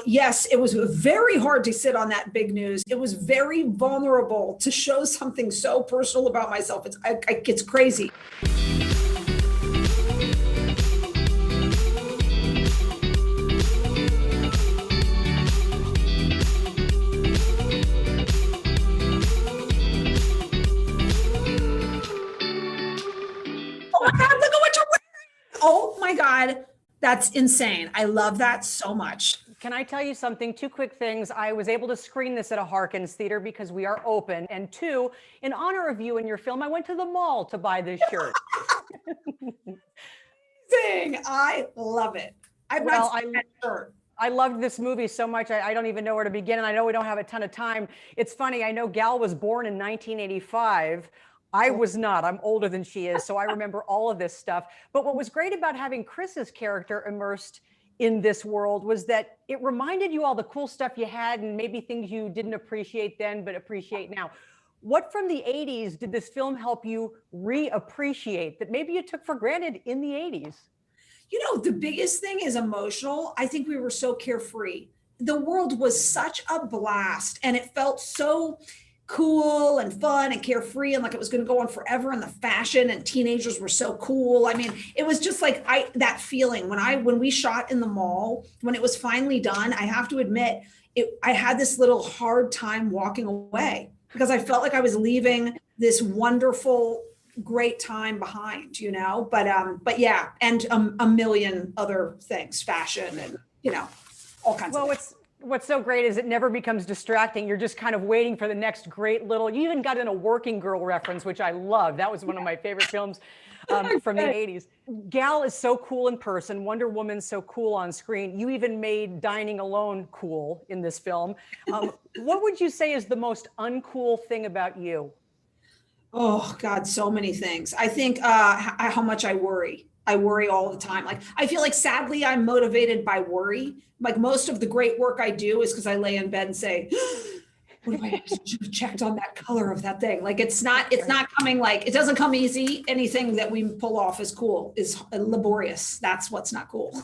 Yes, it was very hard to sit on that big news. It was very vulnerable to show something so personal about myself. It's crazy. Oh my God, look at what you're wearing. Oh my God, that's insane. I love that so much. Can I tell you something? Two quick things. I was able to screen this at a Harkins theater because we are open. And two, in honor of you and your film, I went to the mall to buy this shirt. Amazing. I love it. I've Well, not seen that shirt. I loved this movie so much, I don't even know where to begin. And I know we don't have a ton of time. It's funny, I know Gal was born in 1985. I was not. I'm older than she is, so I remember all of this stuff. But what was great about having Chris's character immersed in this world was that it reminded you all the cool stuff you had and maybe things you didn't appreciate then but appreciate now. What from the 80s did this film help you reappreciate that maybe you took for granted in the 80s? You know, the biggest thing is emotional. I think we were so carefree. The world was such a blast and it felt so cool and fun and carefree and like it was going to go on forever, and the fashion and teenagers were so cool. I mean, it was just like that feeling when we shot in the mall, when it was finally done. I have to admit, I had this little hard time walking away because I felt like I was leaving this wonderful, great time behind, you know. But yeah, and a million other things, fashion and, you know, all kinds of things. What's so great is it never becomes distracting. You're just kind of waiting for the next great little, you even got in a Working Girl reference, which I love. That was one of my favorite films from the 80s. Gal is so cool in person. Wonder Woman's so cool on screen. You even made Dining Alone cool in this film. What would you say is the most uncool thing about you? Oh God, so many things. I think how much I worry. I worry all the time. Like, I feel like sadly I'm motivated by worry. Like most of the great work I do is because I lay in bed and say, what if I should have checked on that color of that thing? Like it's not coming, like it doesn't come easy. Anything that we pull off is cool, is laborious. That's what's not cool.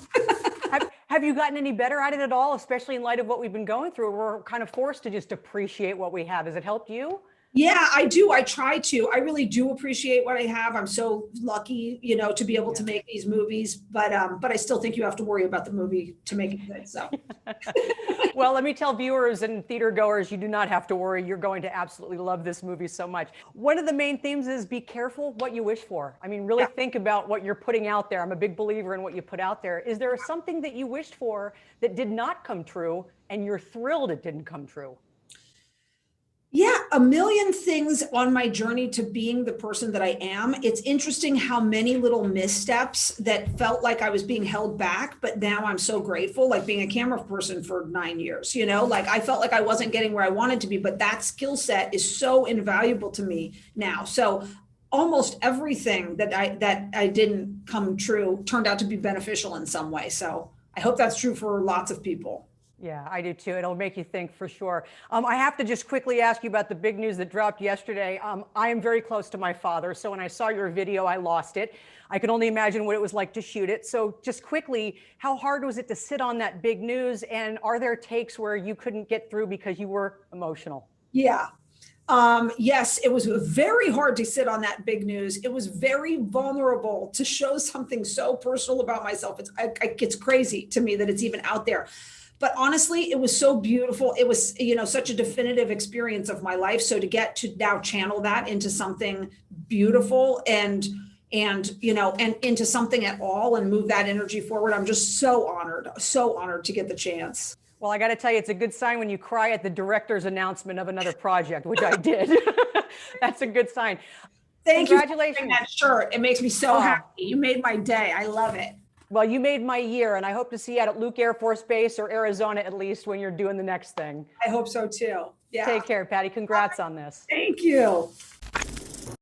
Have you gotten any better at it at all, especially in light of what we've been going through? We're kind of forced to just appreciate what we have. Has it helped you? Yeah, I do. I try to. I really do appreciate what I have. I'm so lucky, you know, to be able to make these movies. But I still think you have to worry about the movie to make it good. So, well, let me tell viewers and theater goers, you do not have to worry. You're going to absolutely love this movie so much. One of the main themes is be careful what you wish for. I mean, really think about what you're putting out there. I'm a big believer in what you put out there. Is there something that you wished for that did not come true, and you're thrilled it didn't come true? Yeah, a million things on my journey to being the person that I am. It's interesting how many little missteps that felt like I was being held back, but now I'm so grateful, like being a camera person for 9 years, you know, like I felt like I wasn't getting where I wanted to be, but that skill set is so invaluable to me now. So almost everything that I didn't come true turned out to be beneficial in some way. So I hope that's true for lots of people. Yeah, I do too. It'll make you think for sure. I have to just quickly ask you about the big news that dropped yesterday. I am very close to my father, so when I saw your video, I lost it. I can only imagine what it was like to shoot it. So just quickly, how hard was it to sit on that big news? And are there takes where you couldn't get through because you were emotional? Yeah. Yes, it was very hard to sit on that big news. It was very vulnerable to show something so personal about myself. It's crazy to me that it's even out there. But honestly, it was so beautiful. It was, you know, such a definitive experience of my life. So to get to now channel that into something beautiful and you know, and into something at all and move that energy forward, I'm just so honored to get the chance. Well, I got to tell you, it's a good sign when you cry at the director's announcement of another project, which I did. That's a good sign. Thank you for wearing that shirt. It makes me so happy. You made my day. I love it. Well, you made my year, and I hope to see you at Luke Air Force Base or Arizona at least when you're doing the next thing. I hope so too. Yeah. Take care, Patty. Congrats on this. Thank you.